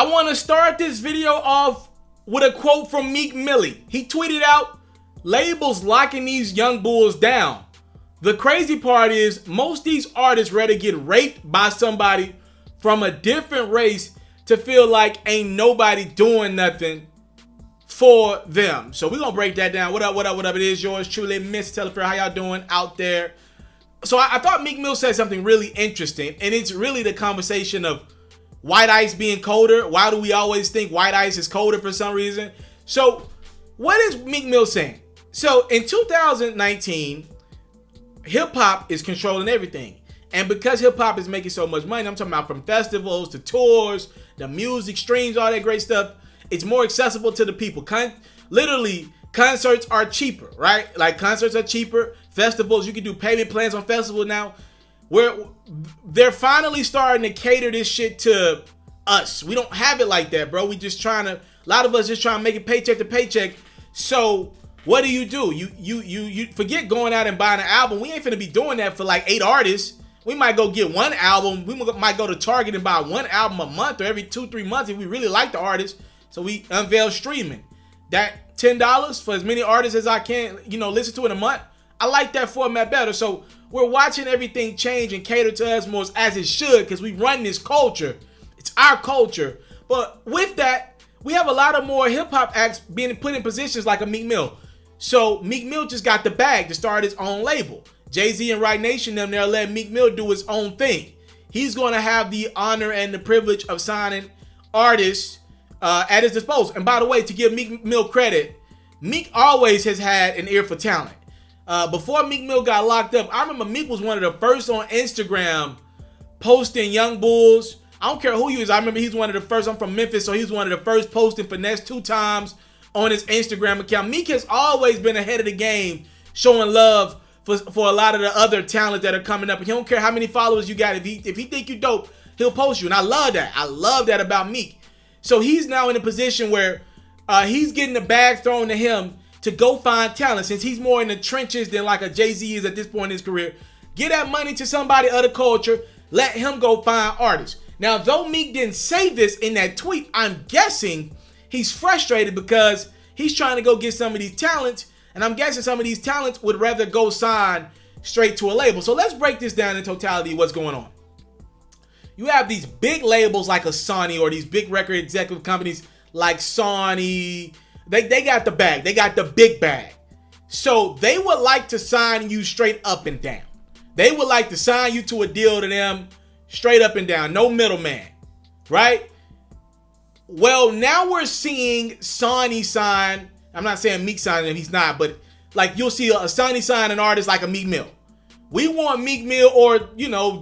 I want to start this video off with a quote from Meek Mill. He tweeted out, "Labels locking these young bulls down. The crazy part is most these artists rather get raped by somebody from a different race to feel like ain't nobody doing nothing for them." So we're going to break that down. What up, what up, what up? It is yours truly, Mr. TALIAFERRO. How y'all doing out there? So I thought Meek Mill said something really interesting, and it's really the conversation of white ice being colder. Why do we always think white ice is colder for some reason? So what is Meek Mill saying? So in 2019, hip-hop is controlling everything. And because hip-hop is making so much money, I'm talking about from festivals to tours, the music, streams, all that great stuff, it's more accessible to the people. Literally, concerts are cheaper, right? Like concerts are cheaper. Festivals, you can do payment plans on festivals now. Where they're finally starting to cater this shit to us. We don't have it like that, bro. We just trying to, a lot of us just trying to make it paycheck to paycheck. So what do? You forget going out and buying an album. We ain't finna be doing that for like 8 artists. We might go get one album. We might go to Target and buy one album a month or every 2-3 months if we really like the artist. So we unveil streaming. That $10 for as many artists as I can, listen to in a month. I like that format better. So we're watching everything change and cater to us more as it should because we run this culture. It's our culture. But with that, we have a lot of more hip-hop acts being put in positions like a Meek Mill. So Meek Mill just got the bag to start his own label. Jay-Z and Right Nation, they'll let Meek Mill do his own thing. He's going to have the honor and the privilege of signing artists at his disposal. And by the way, to give Meek Mill credit, Meek always has had an ear for talent. Before Meek Mill got locked up, I remember Meek was one of the first on Instagram posting young bulls. I don't care who he is. I remember he's one of the first. I'm from Memphis, so he's one of the first posting Finesse 2 times on his Instagram account. Meek has always been ahead of the game, showing love for a lot of the other talent that are coming up. And he don't care how many followers you got. If he think you dope, he'll post you. And I love that. I love that about Meek. So he's now in a position where he's getting the bag thrown to him to go find talent, since he's more in the trenches than like a Jay-Z is at this point in his career. Get that money to somebody of the culture. Let him go find artists. Now, though Meek didn't say this in that tweet, I'm guessing he's frustrated because he's trying to go get some of these talents, and I'm guessing some of these talents would rather go sign straight to a label. So let's break this down in totality, what's going on. You have these big labels like a Sony or these big record executive companies like Sony. They got the bag. They got the big bag. So they would like to sign you straight up and down. They would like to sign you to a deal to them straight up and down. No middleman, right? Well, now we're seeing Sony sign. I'm not saying Meek sign him. He's not. But like you'll see a Sony sign an artist like a Meek Mill. We want Meek Mill or,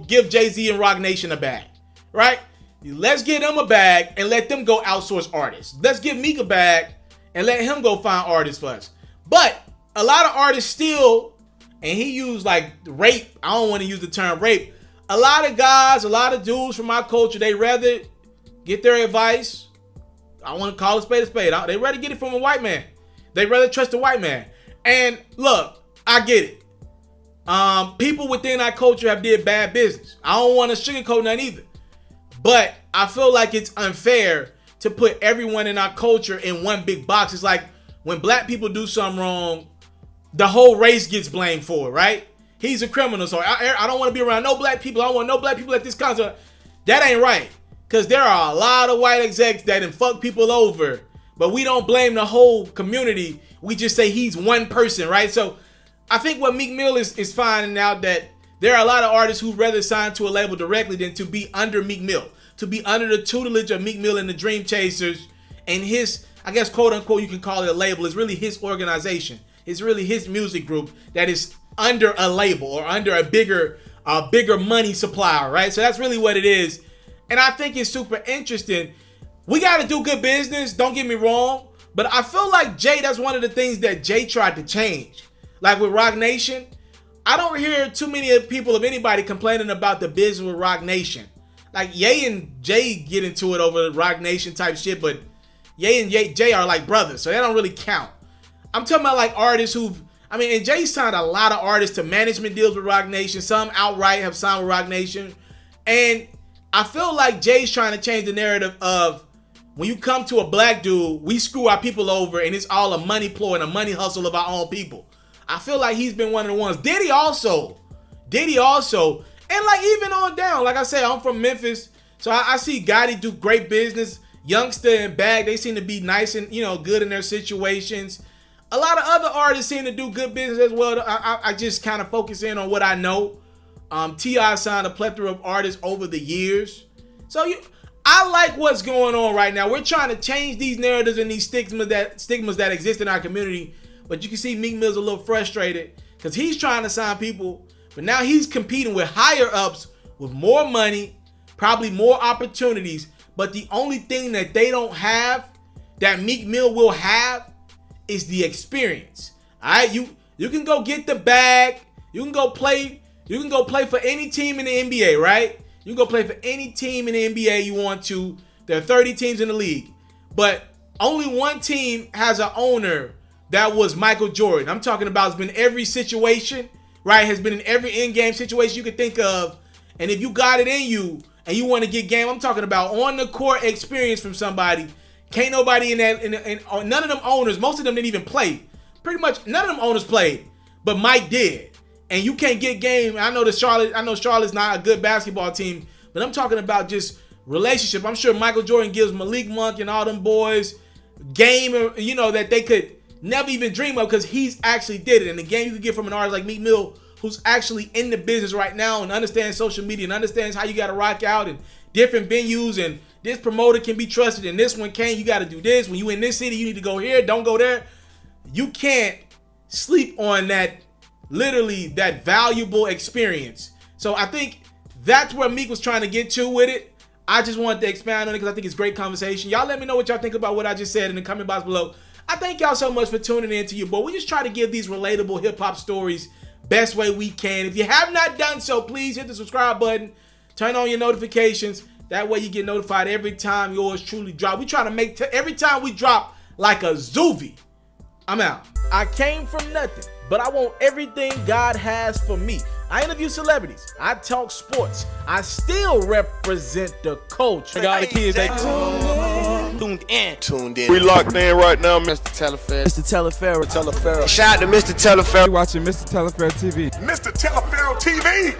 give Jay-Z and Roc Nation a bag, right? Let's give them a bag and let them go outsource artists. Let's give Meek a bag and let him go find artists for us. But a lot of artists still, and he used like rape. I don't want to use the term rape. A lot of guys, a lot of dudes from our culture, they rather get their advice. I want to call a spade a spade. They rather get it from a white man. They rather trust a white man. And look, I get it. People within our culture have did bad business. I don't want to sugarcoat none either. But I feel like it's unfair to put everyone in our culture in one big box. It's like when black people do something wrong, the whole race gets blamed for it, right? He's a criminal, so I don't want to be around no black people. I don't want no black people at this concert. That ain't right. Because there are a lot of white execs that done fuck people over. But we don't blame the whole community. We just say he's one person, right? So I think what Meek Mill is finding out that there are a lot of artists who rather sign to a label directly than to be under Meek Mill. To be under the tutelage of Meek Mill and the Dream Chasers and his, I guess, quote unquote, you can call it a label. It's really his organization. It's really his music group that is under a label or under a bigger money supplier, right? So that's really what it is. And I think it's super interesting. We got to do good business. Don't get me wrong. But I feel like Jay, that's one of the things that Jay tried to change. Like with Roc Nation, I don't hear too many people of anybody complaining about the business with Roc Nation. Like Ye and Jay get into it over Roc Nation type shit, but Ye and Jay are like brothers, so they don't really count. I'm talking about like artists and Jay signed a lot of artists to management deals with Roc Nation. Some outright have signed with Roc Nation. And I feel like Jay's trying to change the narrative of when you come to a black dude, we screw our people over, and it's all a money ploy and a money hustle of our own people. I feel like he's been one of the ones. Diddy also, and like even on down. Like I said, I'm from Memphis, so I see Gotti do great business. Youngster and Bag, they seem to be nice and good in their situations. A lot of other artists seem to do good business as well. I just kind of focus in on what I know. T.I. signed a plethora of artists over the years. So I like what's going on right now. We're trying to change these narratives and these stigmas that exist in our community. But you can see Meek Mill's a little frustrated because he's trying to sign people, but now he's competing with higher ups with more money, probably more opportunities. But the only thing that they don't have, that Meek Mill will have, is the experience. All right, you can go get the bag. You can go play. You can go play for any team in the NBA, right? You can go play for any team in the NBA you want to. There are 30 teams in the league, but only one team has an owner that was Michael Jordan. I'm talking about has been every situation, right? Has been in every in-game situation you could think of. And if you got it in you and you want to get game, I'm talking about on the court experience from somebody. Can't nobody in that, none of them owners, most of them didn't even play. Pretty much none of them owners played, but Mike did. And you can't get game. I know Charlotte's not a good basketball team, but I'm talking about just relationship. I'm sure Michael Jordan gives Malik Monk and all them boys game, that they could never even dream of because he's actually did it. And the game you could get from an artist like Meek Mill, who's actually in the business right now and understands social media and understands how you got to rock out in different venues, and this promoter can be trusted and this one can't. You got to do this. When you in this city, you need to go here. Don't go there. You can't sleep on that, literally that valuable experience. So I think that's where Meek was trying to get to with it. I just wanted to expand on it because I think it's great conversation. Y'all let me know what y'all think about what I just said in the comment box below. I thank y'all so much for tuning in to you, boy. We just try to give these relatable hip-hop stories best way we can. If you have not done so, please hit the subscribe button. Turn on your notifications. That way you get notified every time yours truly drop. We try to make every time we drop like a Zoovie. I'm out. I came from nothing, but I want everything God has for me. I interview celebrities. I talk sports. I still represent the culture. I got the kids, they tuned in. We locked in right now, Mr. Taliaferro. TALIAFERRO. Shout out to Mr. Taliaferro. You watching Mr. Taliaferro TV. Mr. TALIAFERRO TV.